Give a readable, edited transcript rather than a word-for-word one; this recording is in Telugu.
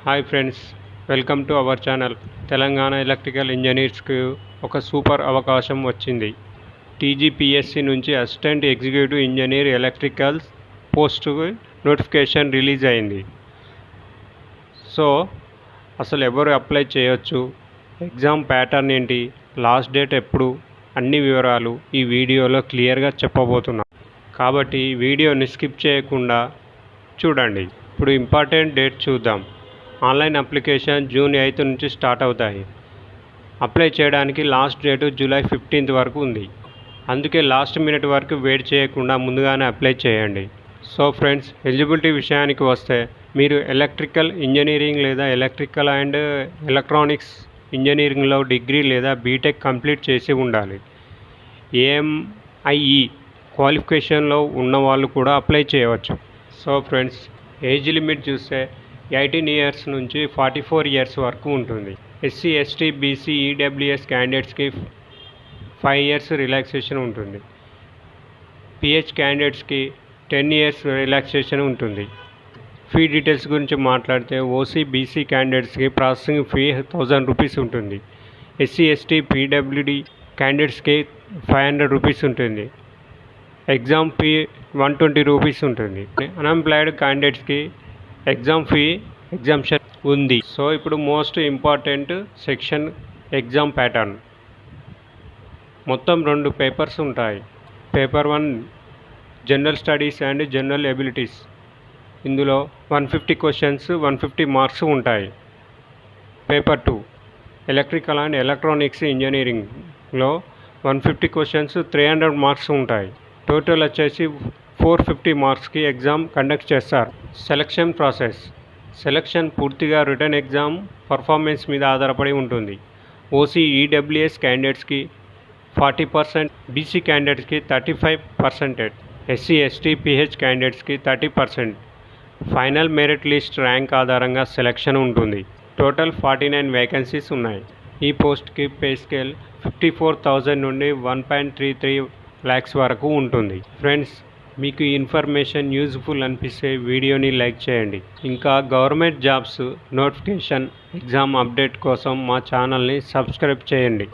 Hi friends, welcome to our channel. Telangana electrical ఇంజనీర్స్కి ఒక సూపర్ అవకాశం వచ్చింది. టీజీపీఎస్సీ నుంచి అసిస్టెంట్ ఎగ్జిక్యూటివ్ ఇంజనీర్ ఎలక్ట్రికల్స్ పోస్టుకు నోటిఫికేషన్ రిలీజ్ అయింది. సో అసలు ఎవరు అప్లై చేయొచ్చు, ఎగ్జామ్ ప్యాటర్న్ ఏంటి, లాస్ట్ డేట్ ఎప్పుడు, అన్ని వివరాలు ఈ వీడియోలో క్లియర్గా చెప్పబోతున్నాను. కాబట్టి వీడియోని స్కిప్ చేయకుండా చూడండి. ఇప్పుడు ఇంపార్టెంట్ డేట్ చూద్దాం. ఆన్లైన్ అప్లికేషన్ జూన్ 8 నుంచి స్టార్ట్ అవుతాయి. అప్లై చేయడానికి లాస్ట్ డేటు జూలై 15 వరకు ఉంది. అందుకే లాస్ట్ మినిట్ వరకు వెయిట్ చేయకుండా ముందుగానే అప్లై చేయండి. సో ఫ్రెండ్స్, ఎలిజిబిలిటీ విషయానికి వస్తే మీరు ఎలక్ట్రికల్ ఇంజనీరింగ్ లేదా ఎలక్ట్రికల్ అండ్ ఎలక్ట్రానిక్స్ ఇంజనీరింగ్లో డిగ్రీ లేదా బీటెక్ కంప్లీట్ చేసి ఉండాలి. ఏఎంఐఈ క్వాలిఫికేషన్లో ఉన్న వాళ్ళు కూడా అప్లై చేయవచ్చు. సో ఫ్రెండ్స్, ఏజ్ లిమిట్ చూస్తే 18 ఇయర్స్ నుంచి 44 ఇయర్స్ వరకు ఉంటుంది. ఎస్సీ, ఎస్టీ, బీసీ, ఈడబ్ల్యూఎస్ క్యాండిడేట్స్కి 5 ఇయర్స్ రిలాక్సేషన్ ఉంటుంది. పిహెచ్ క్యాండిడేట్స్కి 10 ఇయర్స్ రిలాక్సేషన్ ఉంటుంది. ఫీ డీటెయిల్స్ గురించి మాట్లాడితే ఓసీ, బీసీ క్యాండిడేట్స్కి ప్రాసెసింగ్ ఫీ 1000 రూపీస్ ఉంటుంది. ఎస్సీ, ఎస్టీ, పీడబ్ల్యూడి క్యాండిడేట్స్కి 500 రూపీస్ ఉంటుంది. ఎగ్జామ్ ఫీ 120 రూపీస్ ఉంటుంది. అన్ఎంప్లాయిడ్ క్యాండిడేట్స్కి ఎగ్జామ్ ఫీ ఎగ్జామ్షన్ ఉంది. సో ఇప్పుడు most important section exam pattern. మొత్తం 2 పేపర్స్ ఉంటాయి. Paper 1 general studies and general abilities. ఇందులో 150 క్వశ్చన్స్, 150 మార్క్స్ ఉంటాయి. పేపర్ 2 ఎలక్ట్రికల్ అండ్ ఎలక్ట్రానిక్స్ ఇంజనీరింగ్లో 150 క్వశ్చన్స్, 300 మార్క్స్ ఉంటాయి. టోటల్ వచ్చేసి 450 మార్క్స్కి ఎగ్జామ్ కండక్ట్ చేస్తారు. Selection process. సెలక్షన్ పూర్తిగా రిటర్న్ ఎగ్జామ్ పర్ఫార్మెన్స్ మీద ఆధారపడి ఉంటుంది. ఓసీ, ఈడబ్ల్యూఎస్ క్యాండిడేట్స్కి 40%, బీసీ క్యాండిడేట్స్కి 35%, ఎస్సీ, ఎస్టీ, పిహెచ్ క్యాండిడేట్స్కి 30%. ఫైనల్ మెరిట్ లిస్ట్ ర్యాంక్ ఆధారంగా సెలక్షన్ ఉంటుంది. టోటల్ 49 వేకెన్సీస్ ఉన్నాయి. ఈ పోస్ట్కి పే స్కేల్ 54,000 నుండి 1.33 lakhs వరకు ఉంటుంది. ఫ్రెండ్స్, మీకు ఈ ఇన్ఫర్మేషన్ యూజ్ఫుల్ అనిపిస్తే వీడియోని లైక్ చేయండి. ఇంకా government jobs notification, exam update కోసం మా ఛానల్ని సబ్స్క్రైబ్ చేయండి.